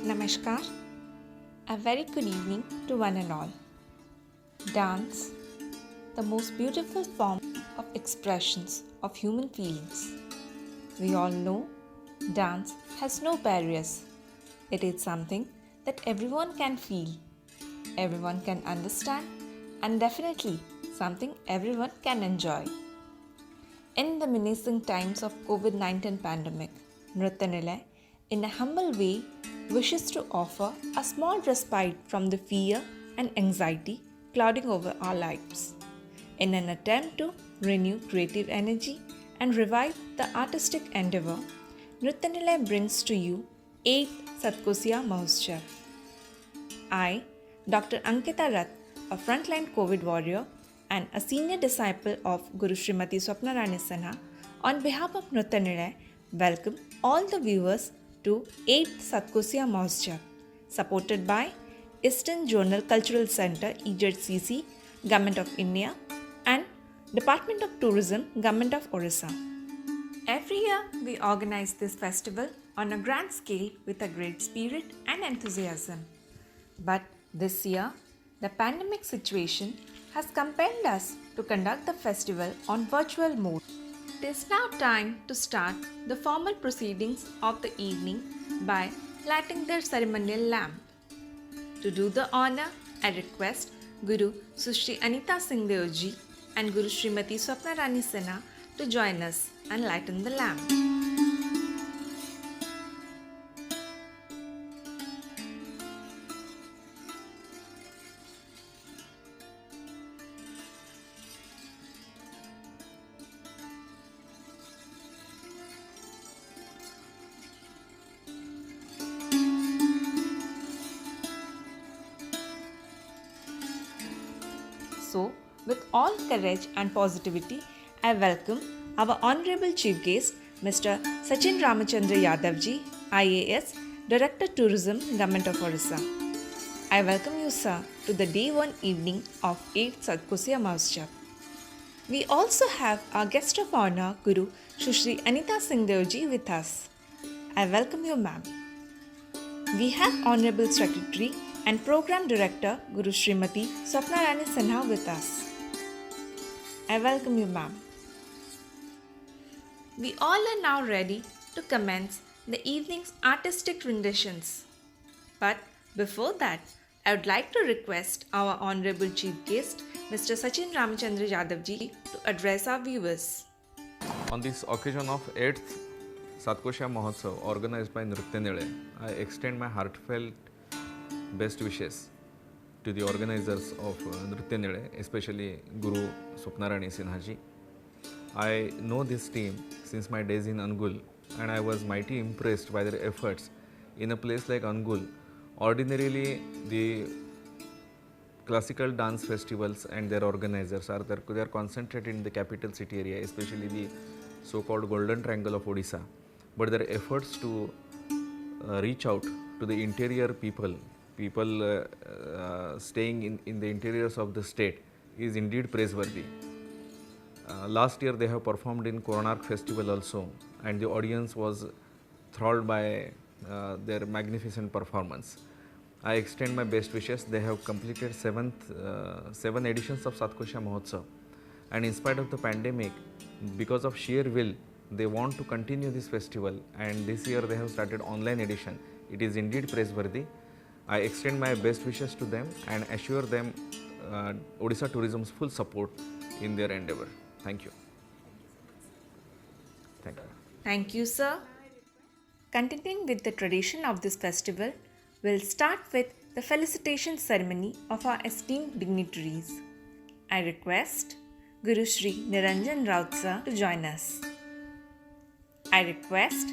Namaskar. A very good evening to one and all. Dance, the most beautiful form of expressions of human feelings. We all know dance has no barriers. It is something that everyone can feel, everyone can understand, and definitely something everyone can enjoy. In the menacing times of COVID-19 pandemic, Nritya Nilay, in a humble way, wishes to offer a small respite from the fear and anxiety clouding over our lives. In an attempt to renew creative energy and revive the artistic endeavor, Nritya Nilay brings to you 8th Satkosya Mahotsav. I, Dr. Ankita Rath, a frontline COVID warrior and a senior disciple of Guru Srimati Swapna Rani Sinha, on behalf of Nritya Nilay, welcome all the viewers to 8th Satkosya Mahotsav, supported by Eastern Journal Cultural Center, EJCC, Government of India, and Department of Tourism, Government of Orissa. Every year, we organize this festival on a grand scale with a great spirit and enthusiasm. But this year, the pandemic situation has compelled us to conduct the festival on virtual mode. It is now time to start the formal proceedings of the evening by lighting the ceremonial lamp. To do the honor, I request Guru Sushri Anita Singh Deo Ji and Guru Srimati Swapna Rani Sinha to join us and lighten the lamp. So, with all courage and positivity, I welcome our Honorable Chief Guest, Mr. Sachin Ramachandra Yadavji, IAS, Director Tourism, Government of Orissa. I welcome you, sir, to the day 1 evening of 8th Satkosya Mahotsav. We also have our guest of honor, Guru Sushri Anita Singh Deo Ji, with us. I welcome you, ma'am. We have Honorable Secretary and Program Director Guru Srimati Swapna Rani Sinha with us. I welcome you, ma'am. We all are now ready to commence the evening's artistic renditions. But before that, I would like to request our Honorable Chief Guest, Mr. Sachin Ramachandra Yadavji, to address our viewers. On this occasion of 8th Satkosya Mahotsav organized by Nritya Nilay, I extend my heartfelt best wishes to the organizers of Nritya Nilay, especially Guru Swapna Rani Sinha ji. I know this team since my days in Angul, and I was mighty impressed by their efforts in a place like Angul. Ordinarily, the classical dance festivals and their organizers are concentrated in the capital city area, especially the so-called Golden Triangle of Odisha. But their efforts to reach out to the interior people staying in the interiors of the state is indeed praiseworthy. Last year they have performed in Koronark festival also, and the audience was thrilled by their magnificent performance. I extend my best wishes. They have completed 7 editions of Satkosya Mahotsav, and in spite of the pandemic, because of sheer will, they want to continue this festival, and this year they have started online edition. It is indeed praiseworthy. I extend my best wishes to them and assure them Odisha Tourism's full support in their endeavor. Thank you. Thank you. Thank you, sir. Continuing with the tradition of this festival, we'll start with the felicitation ceremony of our esteemed dignitaries. I request Guru Shri Niranjan Raut sir to join us. I request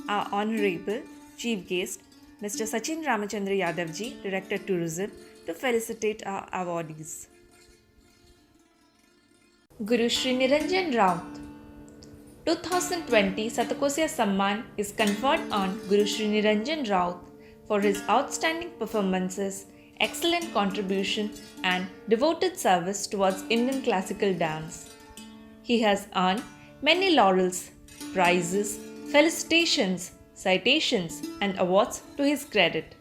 our Honorable Chief Guest, Mr. Sachin Ramachandra Yadavji, Director Tourism, to felicitate our awardees. Guru Shri Niranjan Raut. 2020 Satkosya Samman is conferred on Guru Shri Niranjan Raut for his outstanding performances, excellent contribution and devoted service towards Indian classical dance. He has earned many laurels, prizes, felicitations citations, and awards to his credit.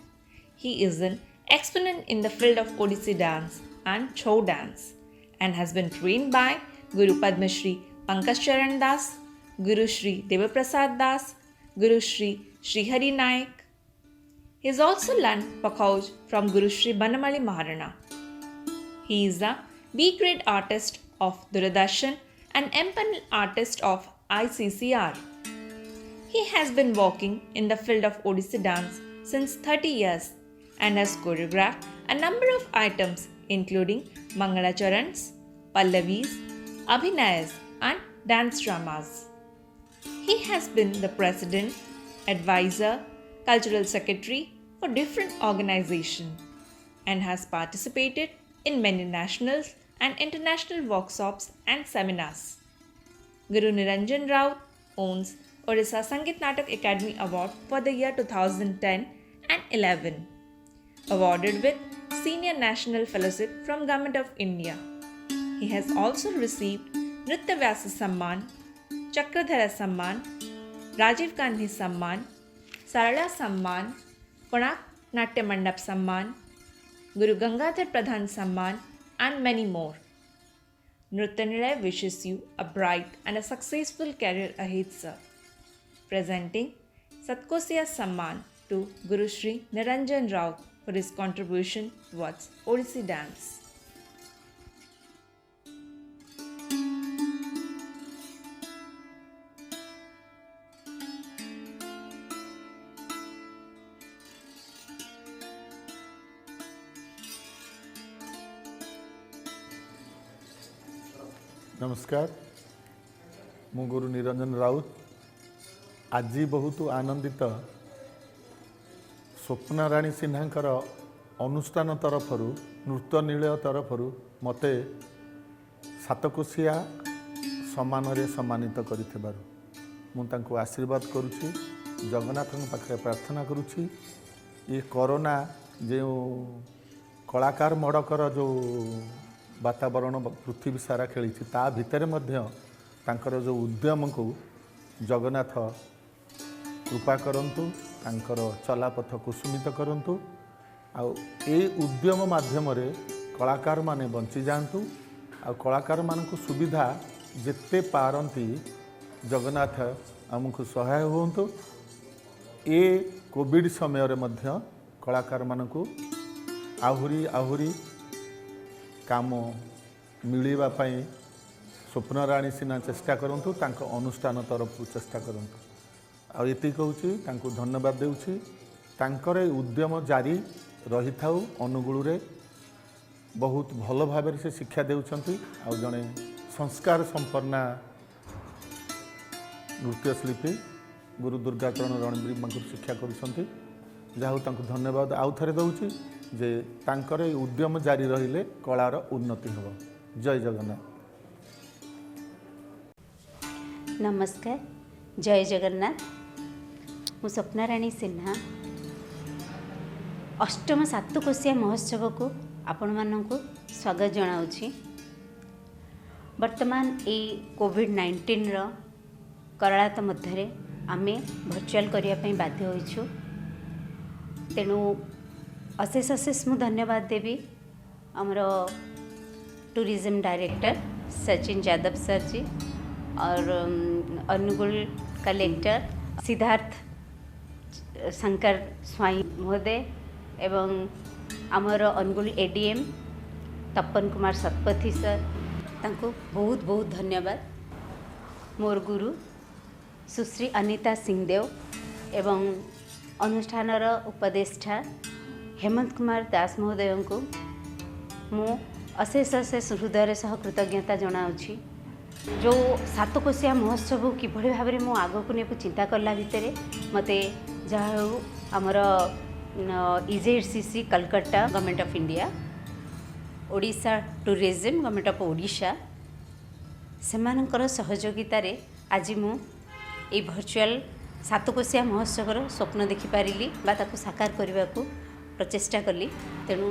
He is an exponent in the field of Odissi dance and Chhau dance and has been trained by Guru Padma Shri Pankaj Charan Das, Guru Shri Devaprasad Das, Guru Shri Srihari Naik. He has also learned Pakhauj from Guru Shri Banamali Maharana. He is the B grade artist of Doordarshan and M-panel artist of ICCR. He has been working in the field of Odissi dance since 30 years and has choreographed a number of items including Mangalacharans, Pallavis, Abhinayas and dance dramas. He has been the president, advisor, cultural secretary for different organizations and has participated in many national and international workshops and seminars. Guru Niranjan Raut owns Odisha Sangeet Natak Academy Award for the year 2010 and 11, awarded with Senior National Fellowship from Government of India. He has also received Nritya Vyasa Samman, Chakradhara Samman, Rajiv Gandhi Samman, Sarala Samman, Konak Natya Mandap Samman, Guru Gangadhar Pradhan Samman, and many more. Nritya Nilay wishes you a bright and a successful career ahead, sir. Presenting Satkosiya Samman to Guru Shri Niranjan Raut for his contribution towards Odissi dance. नमस्कार मु गुरु निरंजन राउत आज बहुत आनंदित स्वप्नाराणी सिन्हांकर अनुष्ठान तरफ नृत्य निलय तरफ मते सातकोशिया सम्मान सम्मानित कर आशीर्वाद करुच्ची जगन्नाथ पाखे प्रार्थना करुच्ची ये कोरोना जो कलाकार मड़कर जो वातावरण पृथ्वी सारा खेली ता भितर तांकर जो उद्यम को जगन्नाथ कृपा करंतु तांकर चलापथ कुसुमित करंतु आउ ए उद्यम माध्यम रे कलाकार माने बंची जांतु आ कलाकार मानकु सुविधा जेते पारंती जगन्नाथ आमको सहाय होंतु ए कोविड समय रे मध्य कलाकार मानकु आहुरी काम मिलवा स्वप्नराणी सिन्हा चेष्टा करंतु तांको अनुष्ठान तरफ चेष्टा करंतु आती कहूँ धन्यवाद देउछि तांकर उद्यम जारी रही थाउ अनुगुल रे बहुत भल भाव से शिक्षा देउछंती आ जड़े संस्कार संपन्ना नृत्यशिल्पी गुरु दुर्गाचरण रणबीर शिक्षा करुछंती जहाँ तांको धन्यवाद आउ थरे दउछि जे तांकर उद्यम जारी रहिले कलार उन्नति हो। जय जगन्नाथ। नमस्कार, जय जगन्नाथ। मु स्वप्नाराणी सिन्हा अष्टम सातकोशिया महोत्सव को आपण मानकु स्वागत जनाउछि। वर्तमान ए कोविड-19 रो कराळात मध्यरे आमे वर्चुअल करिया पई बाध्य होइछु, तेणु अशेष मु धन्यवाद देवी आमर tourism director Sachin Yadav sir ji और अनुगुल कलेक्टर सिद्धार्थ शंकर स्वाई महोदय एवं आमर अनुगुल एडीएम तपन कुमार सतपथी सर तांको बहुत बहुत धन्यवाद। मोर गुरु सुश्री अनिता सिंहदेव एवं अनुष्ठानर उपदेष्टा हेमंत कुमार दास महोदय को मु अशेष हृदय सह कृतज्ञता जनाऊँगी। जो सातकोशिया महोत्सव किभली भाव में मु आगक ने चिंता कला भितर मते जहाँ आमर EZCC Calcutta government of India Odisha tourism government of Odisha सेमानकर सहयोगितार आज मु ए वर्चुअल सातकोशिया महोत्सवर स्वप्न देखिपारि ताको साकार करने को प्रचेष्टा कली, तेणु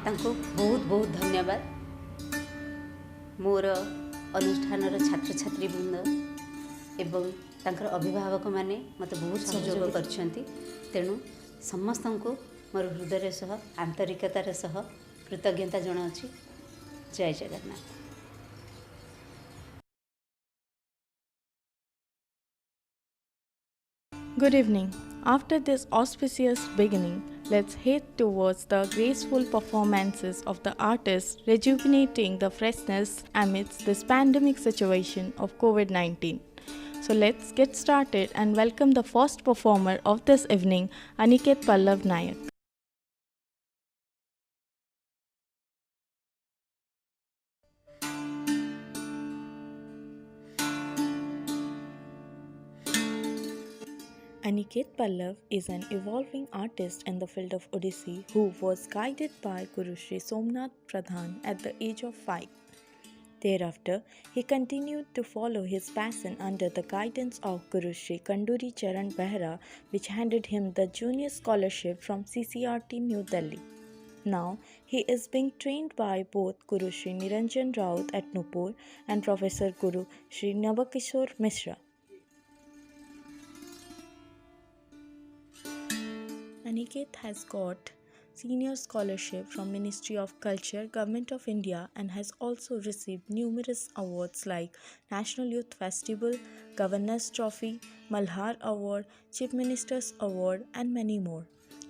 तांको बहुत बहुत धन्यवाद। मोर अनुष्ठान छात्र छात्री वृंद ଏବଂ ତାଙ୍କର ଅଭିଭାବକମାନେ ମୋତେ ବହୁତ ସହଯୋଗ କରିଛନ୍ତି। ତେଣୁ ସମସ୍ତଙ୍କୁ ମୋର ହୃଦୟର ସହ ଆନ୍ତରିକତାର ସହ କୃତଜ୍ଞତା ଜଣାଉଛି। ଜୟ Jagannath. Good evening. After this auspicious beginning, let's head towards the graceful performances of the artists rejuvenating the freshness amidst this pandemic situation of COVID-19. So let's get started and welcome the first performer of this evening, Aniket Pallav Nayak. Aniket Pallav is an evolving artist in the field of Odissi who was guided by Guru Sri Somnath Pradhan at the age of 5. Thereafter, he continued to follow his passion under the guidance of Guru Sri Kanduri Charan Behra, which handed him the junior scholarship from CCRT New Delhi. Now, he is being trained by both Guru Sri Niranjan Raut at Nupur and Professor Guru Sri Navakishore Mishra. Aniket has got senior scholarship from Ministry of Culture, Government of India, and has also received numerous awards like National Youth Festival, Governor's Trophy, Malhar Award, Chief Minister's Award, and many more.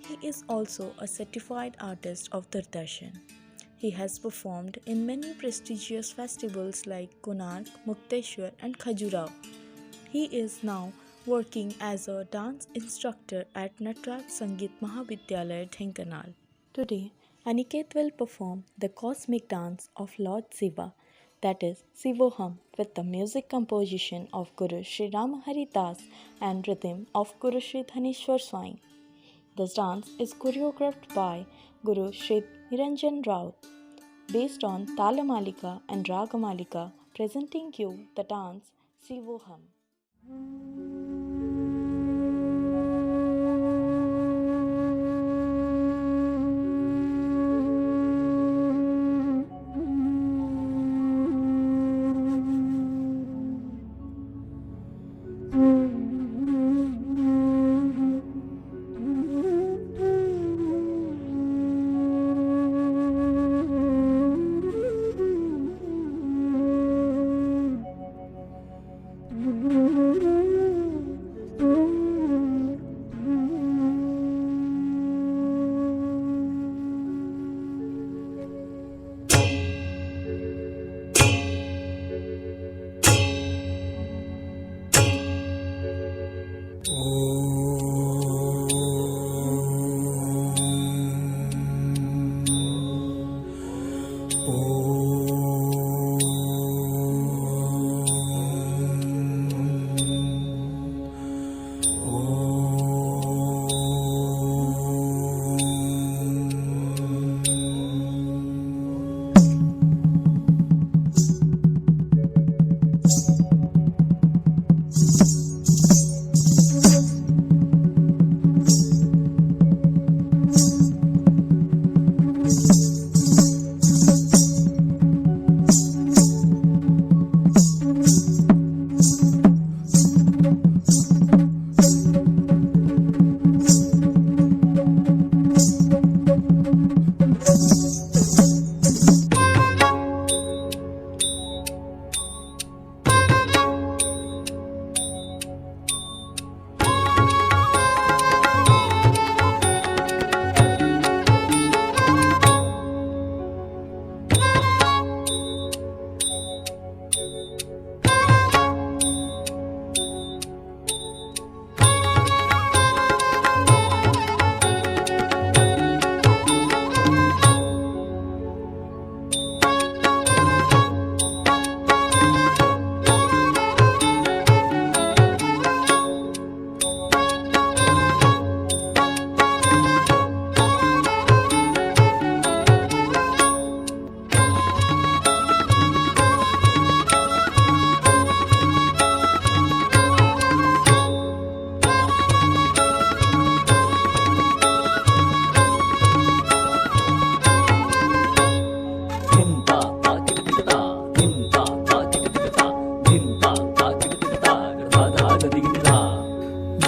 He is also a certified artist of Doordarshan. He has performed in many prestigious festivals like Konark, Mukteshwar, and Khajuraho. He is now working as a dance instructor at Natraj Sangeet Mahavidyalaya, Dhenkanal. Today, Aniket will perform the cosmic dance of Lord Shiva, that is Shivoham, with the music composition of Guru Sri Ramahari Das and rhythm of Guru Sri Dhaneshwar Swami. This dance is choreographed by Guru Sri Niranjan Raut, based on Talamalika and Ragamalika, presenting you the dance Shivoham.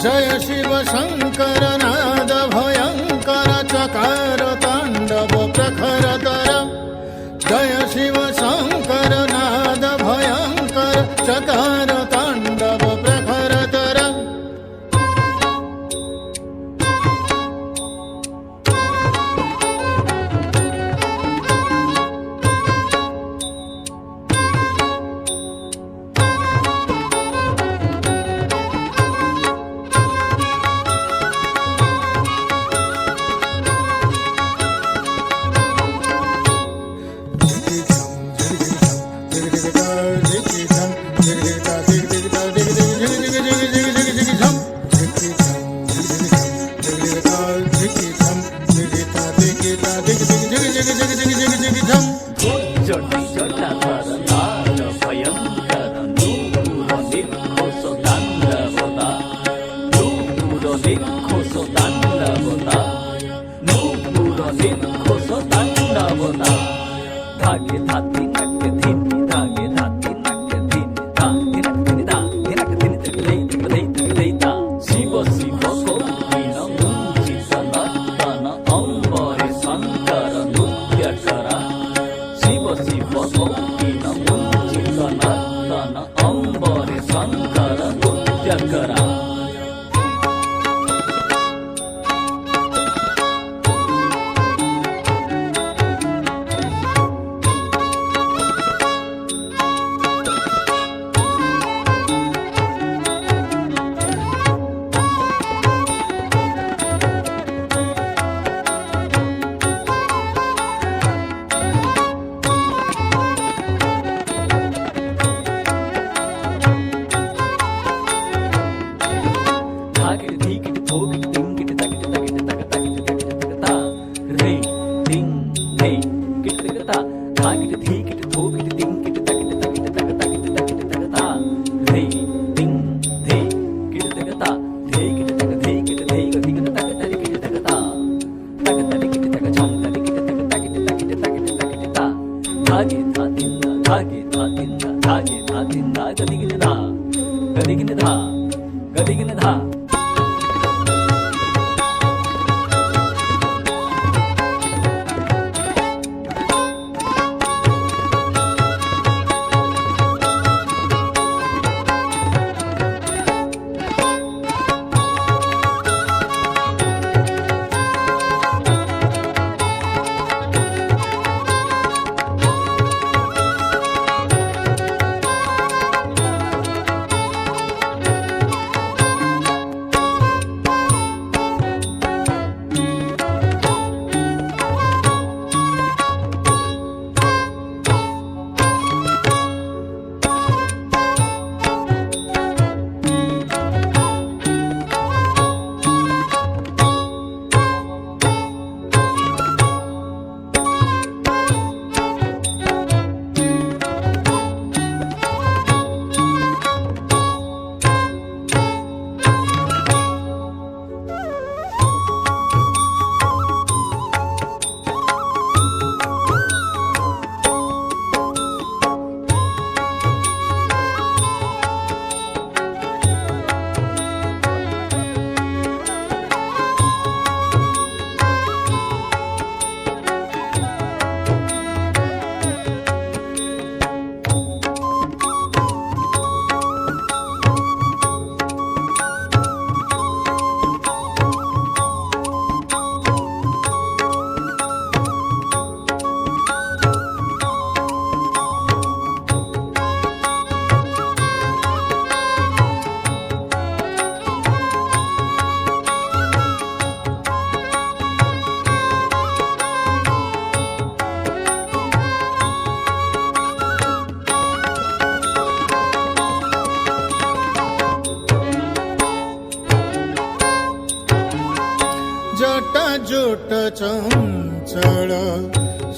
जय शिव शंकर नाद भयंकर चकार तांडव प्रखरतर जय शिव शंकर नाद भयंकर चकार तांडव प्रखरतर जटाजूट चंचल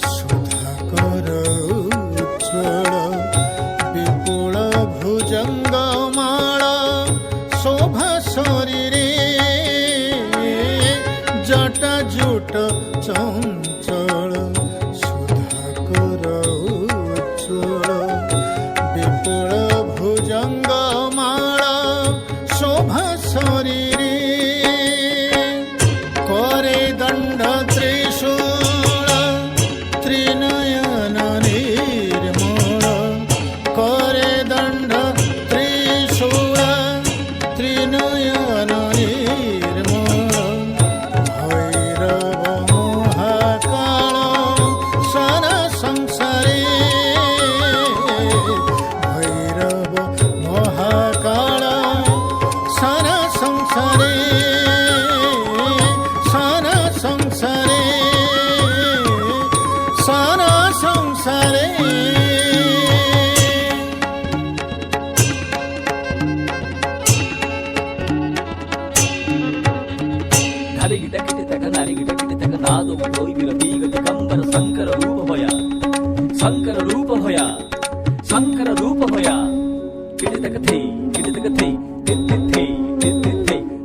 सुधाकर उज्ज्वल विपुल भुजंगमाळ शोभा शरीरे जटाजूट चंचल सुधाकर उज्ज्वल विपुल भुजंगमाळ शोभा शरीरे নয়ন নির্মল ভৈরব মহাকাল সারা সংসারে ভৈরব মহাকাল সারা সংসারে সারা সংসারে সারা সংসারে ಗಿಟ ಕಿಟಿತಕ ನರಿಗಿಟ ಕಿಟಿತಕ ನಾದವು ದೊಯ್ವಿರ ಬೀಗಲಿ ಕಂಬರ ಶಂಕರ ರೂಪ ಭಯ ಶಂಕರ ರೂಪ ಭಯ ಶಂಕರ ರೂಪ ಭಯ ಕಿಟಿತಕ ಥೇ ತಿತ್ತಿ ಥೇ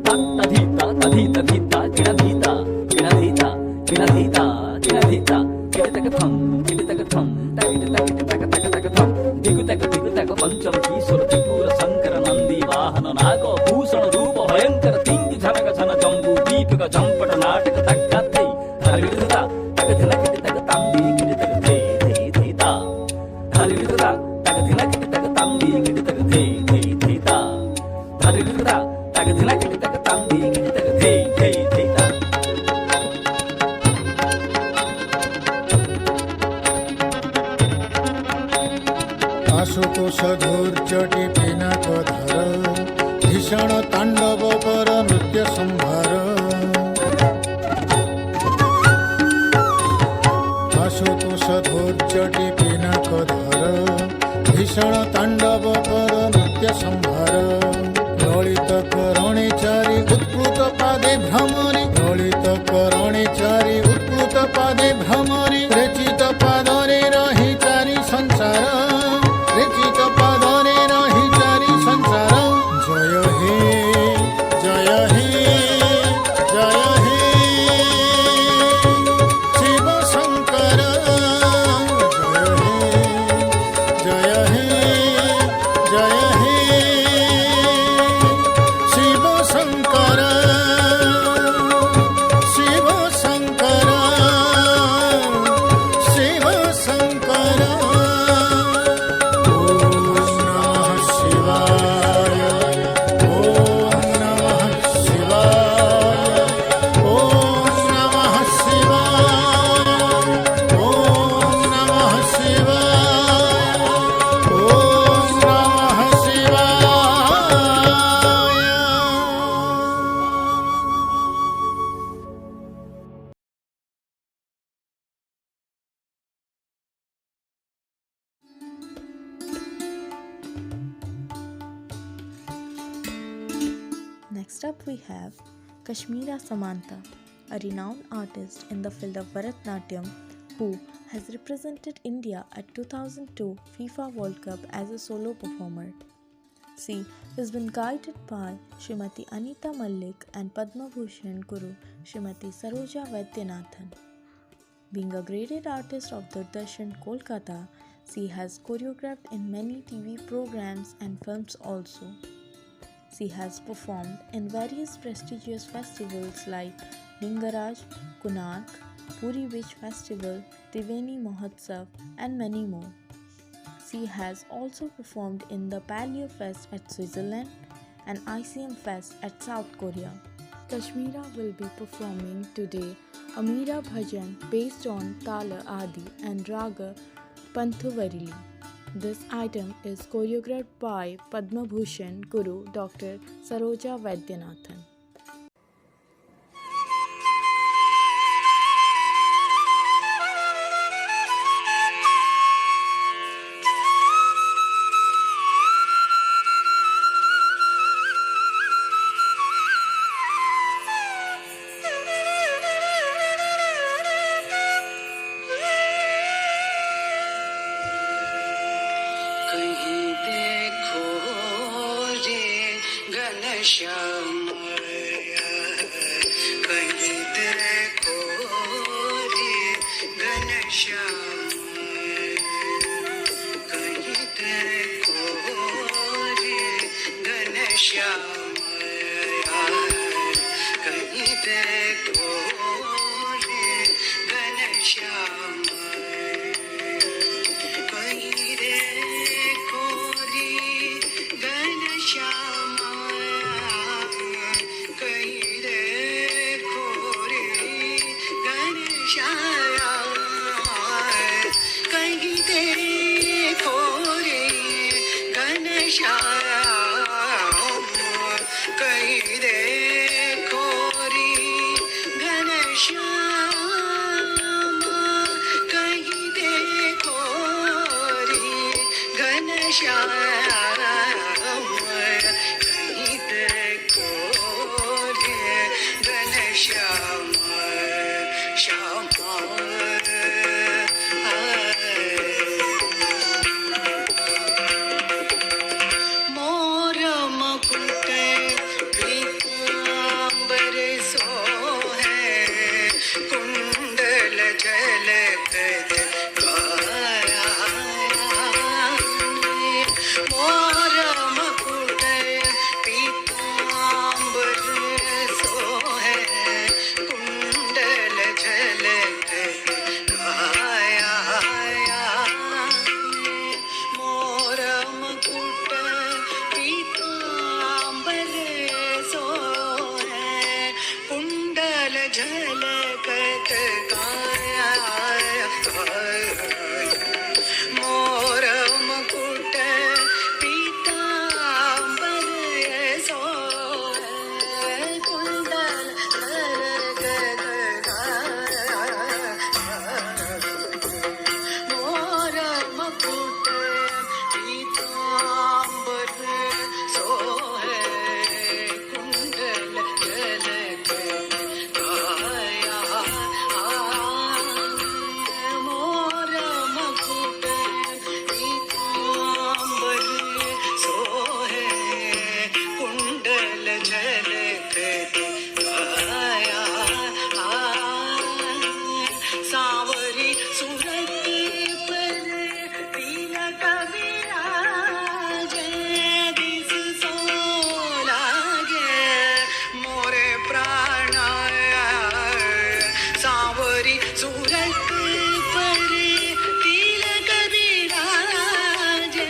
ತತ್ತಧೀತ ತಧೀತ ಧೀತ ಕಿಣಧೀತ ಕಿಣಧೀತ ಕಿಣಧೀತ ಕಿಣಧೀತ ಕಿಟಿತಕ ಥಂ ಕಿಟಿತಕ ತಕ ತಕ ಥಂ ದಿಗುತಕ ಪಂಚಮ ಈಶ್ವರ ತ್ರಿಪುರ ಶಂಕರ ನಂದಿ ವಾಹನ ನಾಗ ಭೂಷಣ ರೂಪ ಭಯಂಕರ ತಿಂಗಿ ಝನಕ ಝನ ಜಂಬೂ ದೀಪಿಕ ಚಂಪಟ ನಾಟಕ ತಕ್ಕ ಥೈ ಹರಿವಿದ ತಕ ದಿನ ಕಿಟಿತಕ ತಂದಿ ಕಿಟಿತಕ ಥೇ ಥೀತ ಹರಿವಿದ ತಕ ದಿನ ಕಿಟಿತಕ ತಂದಿ ಕಿಟಿತಕ ಥೇ ಥೀತ ಹರಿವಿದ ತಕ ದಿನ ಕಿಟಿತಕ ತಂದಿ ಕಿಟಿತಕ ಥೇ ಥೀತ আশুতোষ ধৈর্যটি পিনাক ধর ভীষণ তাণ্ডব কর নৃত্য সম্ভার আশুতোষ ধৈর্যটি পিনাক ধর ভীষণ তাণ্ডব কর নৃত্য সম্ভার ললিত করণে চারি উৎপ্লুত পাদে ভ্রমরে ললিত করণে চারি উৎপ্লুত পাদে ভ্রমরে রচিত পাদরে রহি চারি সংসার রেচিত পাদরে রহি চারি সংসার জয় হে জয় হে জয় হে শিব শঙ্কর জয় হে জয় হে Shiva Shankar Shiva Shankar Shiva Shankar Next up we have Kashmira Samanta, a renowned artist in the field of Bharatnatyam who has represented India at 2002 FIFA World Cup as a solo performer. She has been guided by Srimati Anita Malik and Padma Bhushan Guru Srimati Saroja Vaidyanathan. Being a graded artist of Doordarshan Kolkata, she has choreographed in many TV programs and films also. She has performed in various prestigious festivals like Lingaraj, Konark, Puri Beach Festival, Triveni Mahotsav and many more. She has also performed in the Paleo Fest at Switzerland and ICM Fest at South Korea. Kashmira will be performing today a Meera Bhajan based on Tala Adi and Raga Panthuvarili. This item is choreographed by Padma Bhushan Guru Dr. Saroja Vaidyanathan. कहीं देखो रे घनश्याम कहीं देखो रे घनश्याम कहीं देखो रे घनश्याम कहीं देखो रे घनश्याम कहीं देखो रे घनश्याम घनश्यामा कहीं देखो रे घनश्याम कहीं देखो रे घनश्याम श्यामा मोर मुकुट पीतांबर सोहे कुंडल झलकत काया मोर मुकुट पीतांबर सोहे कुंडल झलकत काया मोर मुकुट पीतांबर सोहे कुंडल झलकत काया मोर मुकुट पीतांबर सोहे कुंडल झलकत मोर मुकुट पीतांबर सोहे कुंडल झलकत काया मोर मुकुट पीतांबर सोहे कुंडल झलकत काया सावरी सूरत पर तिलक विराजे दिस सोलागे मोरे प्राण सावरी सूरत पर तिलक विराजे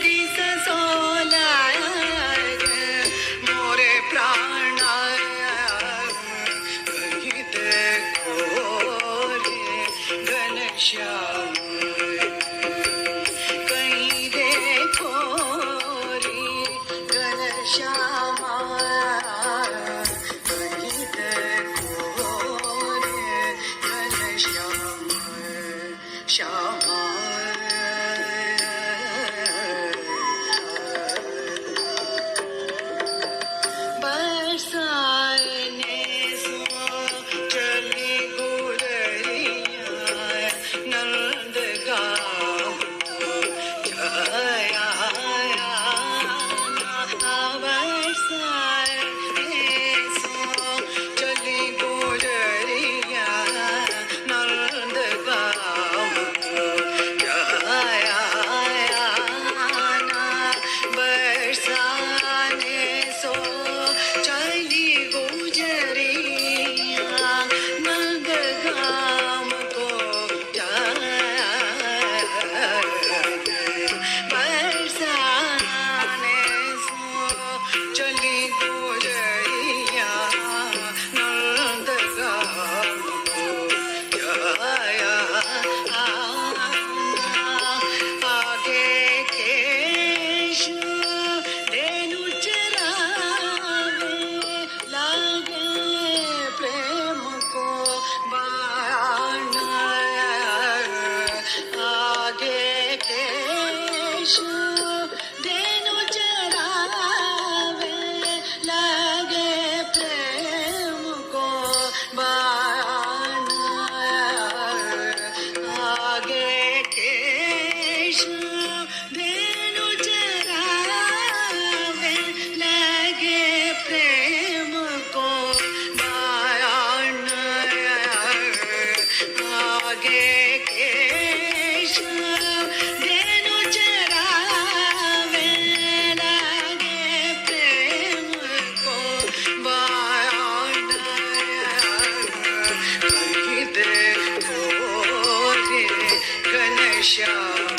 दिस सोलागे मोरे प्राण कहीं देखो रे घनश्याम कहीं देखो रे घनश्यामा कहीं देखो रे घनश्याम श्यामा बरसाने सो चली गुजरिया नंद गाँव छाया बरसाने सो चली गुजरिया नंद गाँव छाया बरसाने सो चली गुजरिया नंद गाम को बरसाने सो चली गुजरिया नंद गाम को जाया आगे केश धेनु चरावे लागे प्रेम को बाण आगे केश धेनु चरावे लागे प्रेम को बाण आगे केश धेनु चरावे लगे प्रेम को बाण आगे केश धेनु चरावे लगे प्रेम को बाण कहीं देखो रे घनश्याम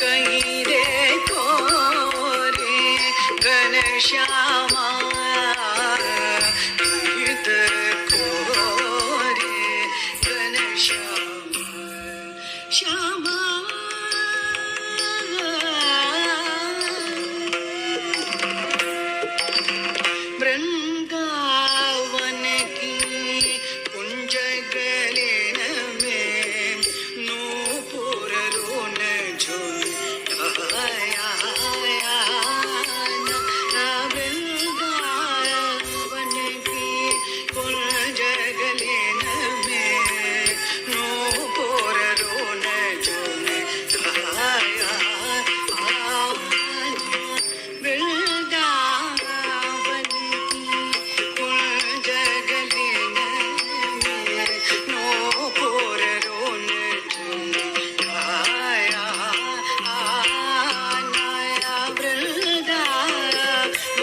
कहीं देखो रे घनश्यामा कहीं देखो रे घनश्याम श्यामा वृंदावन की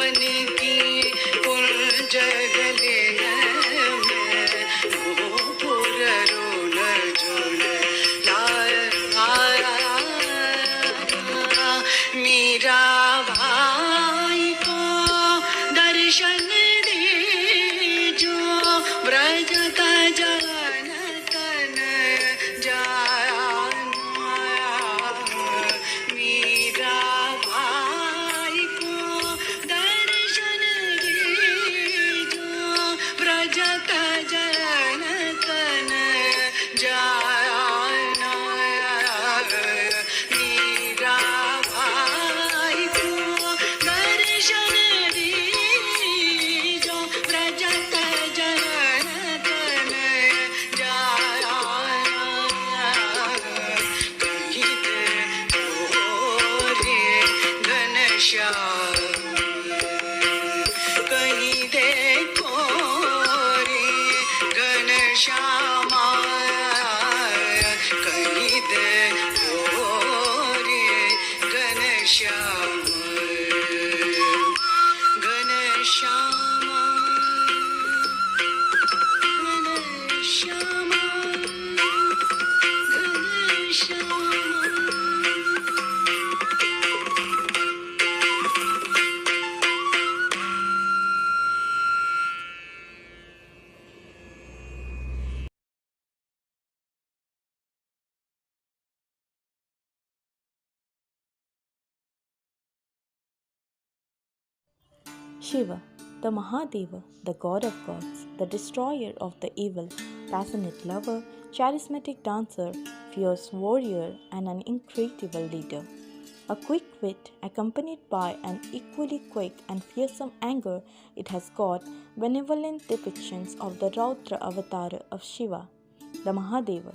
मन की कुंज गले में नूपुर रोल झोल मीरा भाई को दर्शन दे जो ब्रज का जन तन जाना मीरा भाई को दर्शन दे जो ब्रज का जन तन जाना मीरा भाई को दर्शन दे जो ब्रज का जन तन जाना कहीं रे घनश्याम कहीं देखो रे घनश्यामा कहीं देखो रे Ghanshyam घनश्यामा घनश्यामा घनश्यामा Shiva, the Mahadeva, the god of gods, the destroyer of the evil, passionate lover, charismatic dancer, fierce warrior, and an incredible leader. A quick wit accompanied by an equally quick and fearsome anger, it has got benevolent depictions of the Raudra avatar of Shiva, the Mahadeva.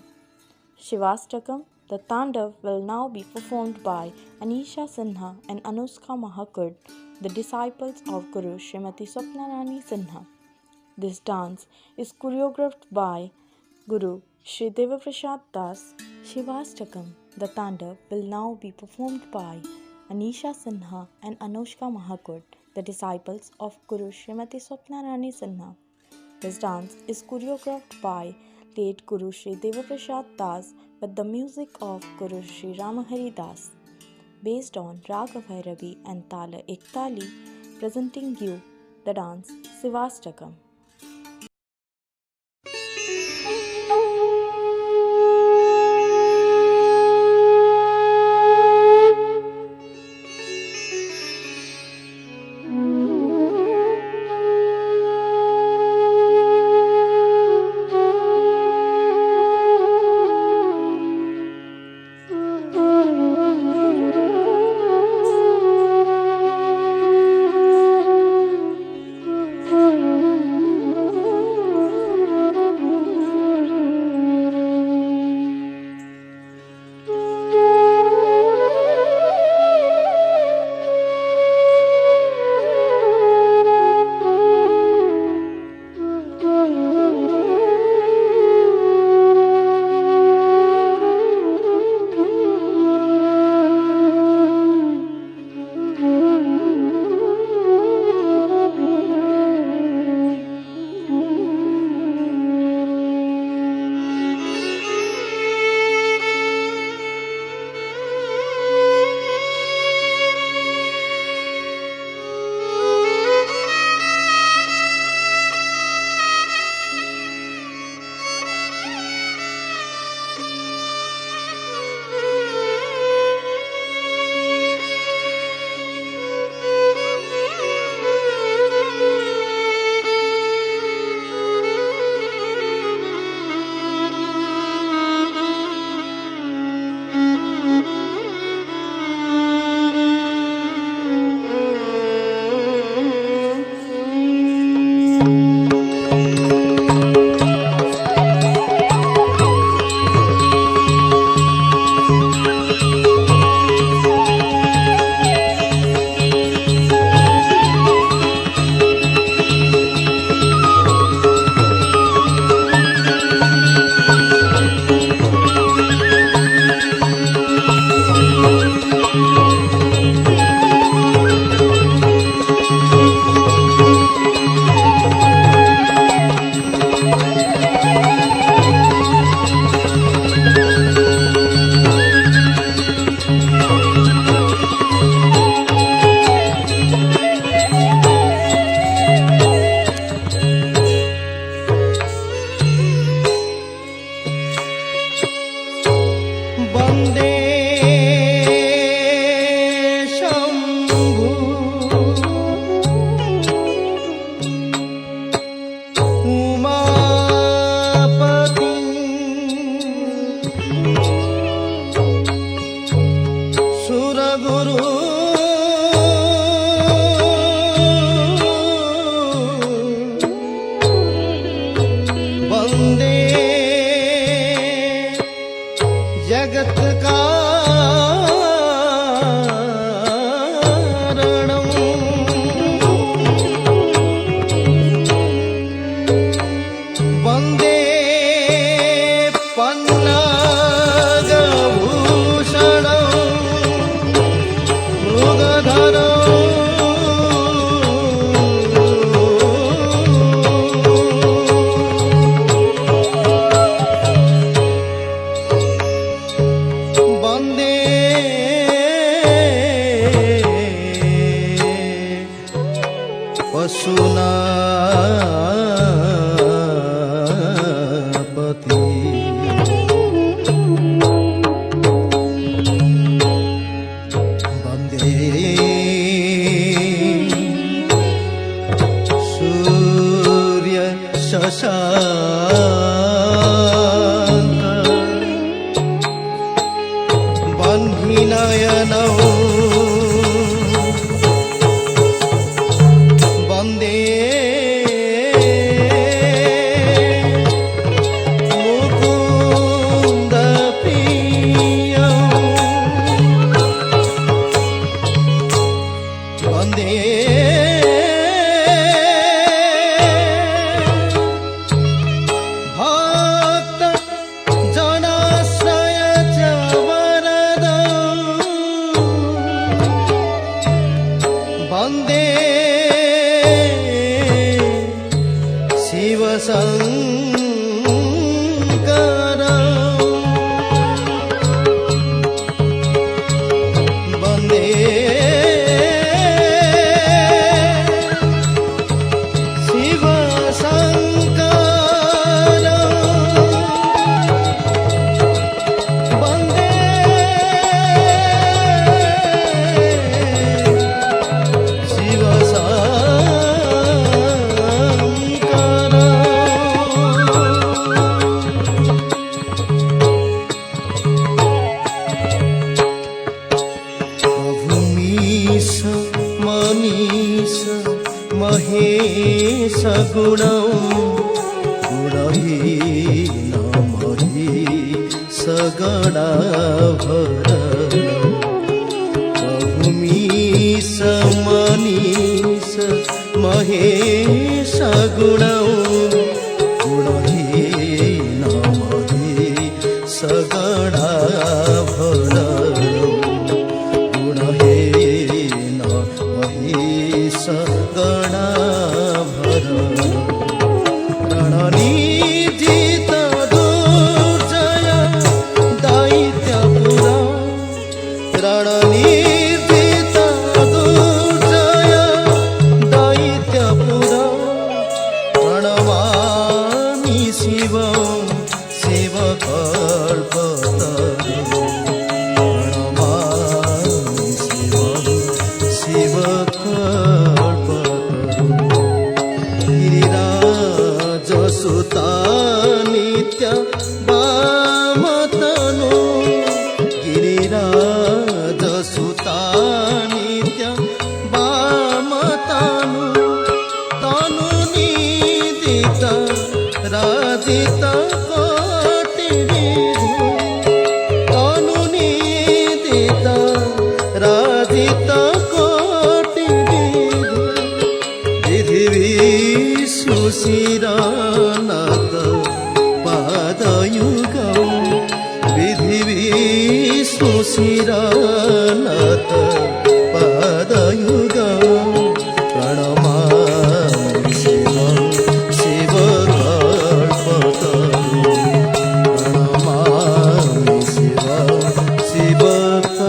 Shivastakam, the Tandav, will now be performed by Anisha Sinha and Anushka Mahakud, the disciples of Guru Srimati Swapnarani Sinha. This dance is choreographed by Guru Sri Devaprasad Das. Shivastakam, the Tandav, will now be performed by Anisha Sinha and Anushka Mahakud, the disciples of Guru Srimati Swapnarani Sinha. This dance is choreographed by late Guru Sri Devaprasad Das with the music of Guru Sri Ramahari Das, based on Raga Bhairavi and Tala Ektali, presenting you the dance Shivastakam. पशुनापति वन्दे सूर्य शशाङ्क वह्निनयनौ वन्दे मुकुन्दप्रियं वन्दे भक्तजनाश्रय च वरदं वन्दे शिवशङ्करं वन्दे शिवशङ्करं वन्दे प्रभुमीश मनीष महेश गुणं गुणहीन महीश गणाभरणं प्रभुमीश मनीष महेश गुणं गुणहीन महीश गणाभरणं गुणहीन महीश गणाभरणं रणनीजित दुर्जय दैत्यपुरं रणनीजित दुर्जय दैत्यपुरं प्रणमामि शिवं शिवकल्पतरुं प्रणमामि शिवं शिवकल्पतरुं गिरिराजसुता नित्य वामतनु गिरिराजसुता नित्य वामतनु तनु निदित राजित कोटिविधि तनु निदित राजित कोटिविधि विधि सुशिरानाथ पादयुगं विधि सुशिरानाथ पादयुगं प्रणमामि शिवं शिवकल्पतरुं प्रणमामि शिवं शिवकल्पतरुं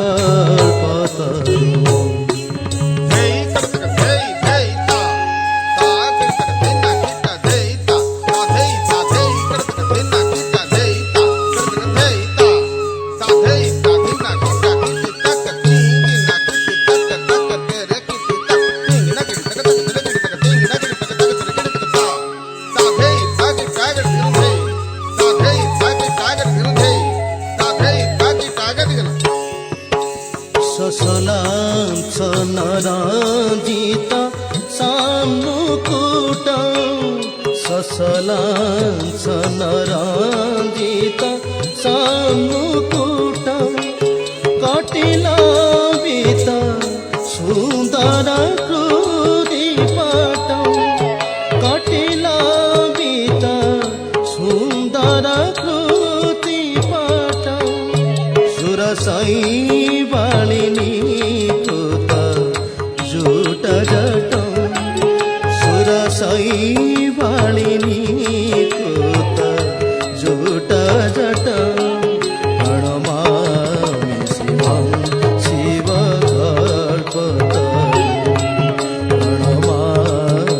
ससलांसनराजित साम्मुकुटं ससलांसनराजित साम्मुकुटं कटिलांबित सुन्दर कृतिपटं कटिलांबित सुन्दर कृतिपटं सुरसैवालिनी जटं सुरसैवालिनी कृत जुट जटं प्रणमामि शिवं शिवकल्पतरुं प्रणमामि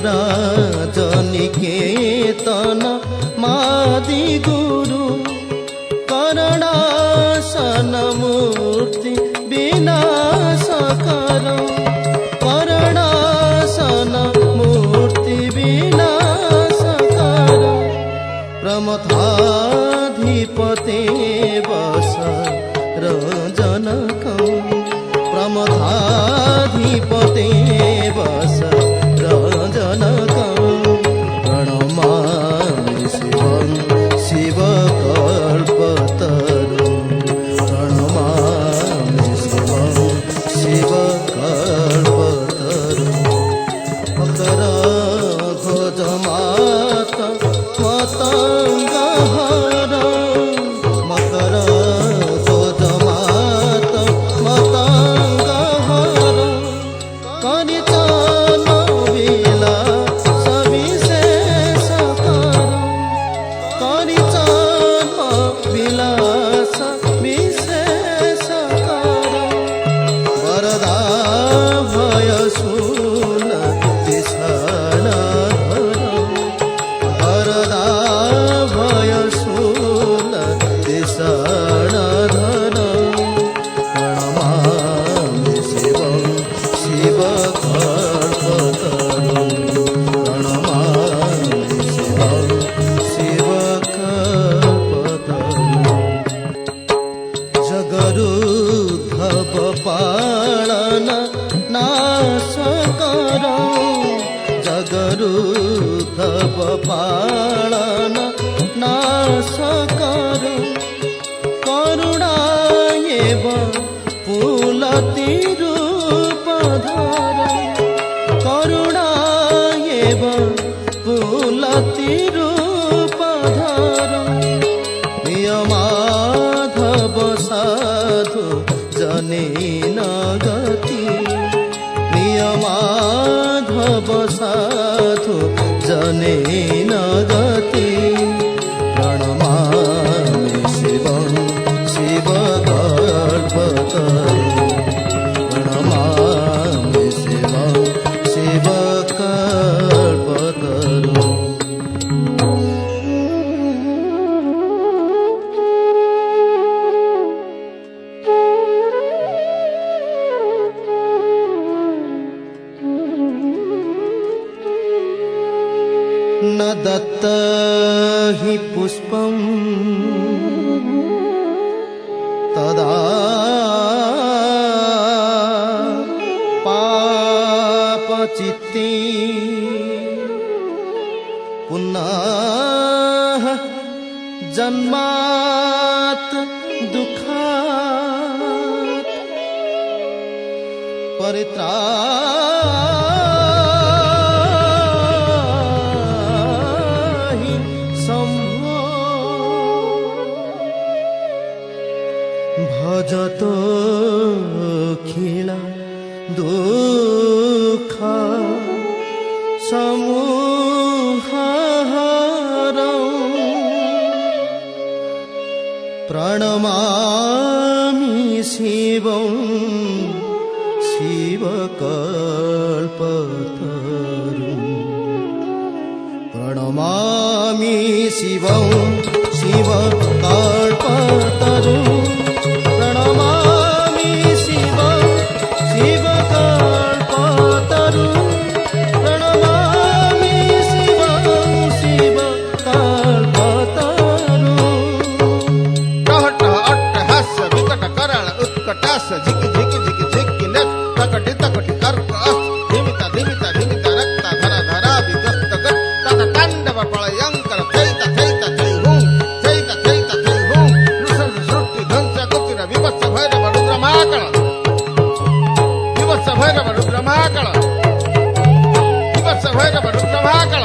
राजनिकेतन मादि गुरु करणासन मूर्ति विनाशकर करणासन मूर्ति विनाशकर प्रमथाधिपते वस रजनकं प्रमथाधिपते वस रजनकं प्रणमामि शिवं शिवकल्पतरुं प्रणमामि शिवं शिवकल्पतरुं मकरध्वजमात मतङ्गहर मकरध्वजमात मतङ्गहर कनिचन विलास विशेषकर कनिचन विलास विशेषकर वरदा भय सुन तिषणधर वरदा भय सुन तिषणधर प्रणमामि शिवं शिवकल्पतरुं प्रणमामि शिवं शिवकल्पतरुं जगरुद्धव पालन नाशकर जगरुद्धव पालन नाशकर करुणा एव पुलति रूपधर करुणा एव पुलति रूपधर प्रिय माधव साधु जनेन गति प्रिय माधव साधु जनेन गति प्रणमामि शिवं शिवकल्पतरुं प्रणमामि शिवं शिवकल्पतरुं न दत्त हि पुष्पं तदा पापचित्ते पुनः जन्मात् दुःखात् परित्राहि सम्भो भजतो अखिल दुःख समूहहरं प्रणमामि शिवं शिवकल्पतरुं प्रणमामि शिवं शिवकल्पतरुं प्रणमामि शिवं शिवकल्पतरुं प्रणमामि शिवं शिवकल्पतरुं टहट अट्टहास्य विकट कराळ उत्कटास्य झिकी झिकी झिकी झिकी नट तकटी तकटी कर्क धिमिता धिमिता धिमिता रक्ता धरा धरा विगस्त गट तत तांडव पळयंकर थैता थैता थै हुं थैता थैता थै हुं नृसंस सृष्टी ध्वंस कुचिर विवत्स भैरव रुद्र महाकाळ विवत्स भैरव रुद्र महाकाळ विवत्स भैरव रुद्र महाकाळ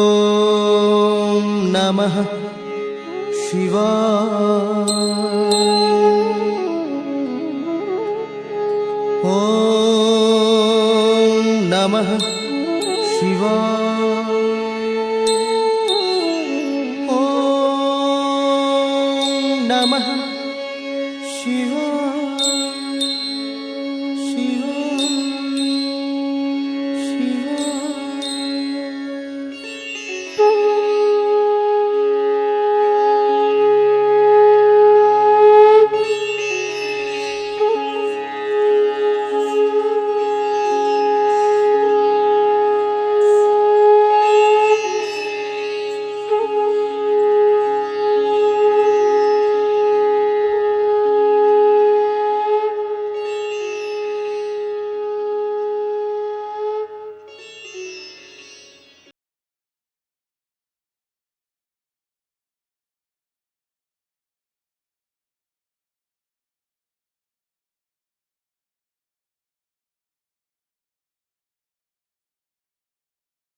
ॐ नमः शिवाय ॐ नमः शिवाय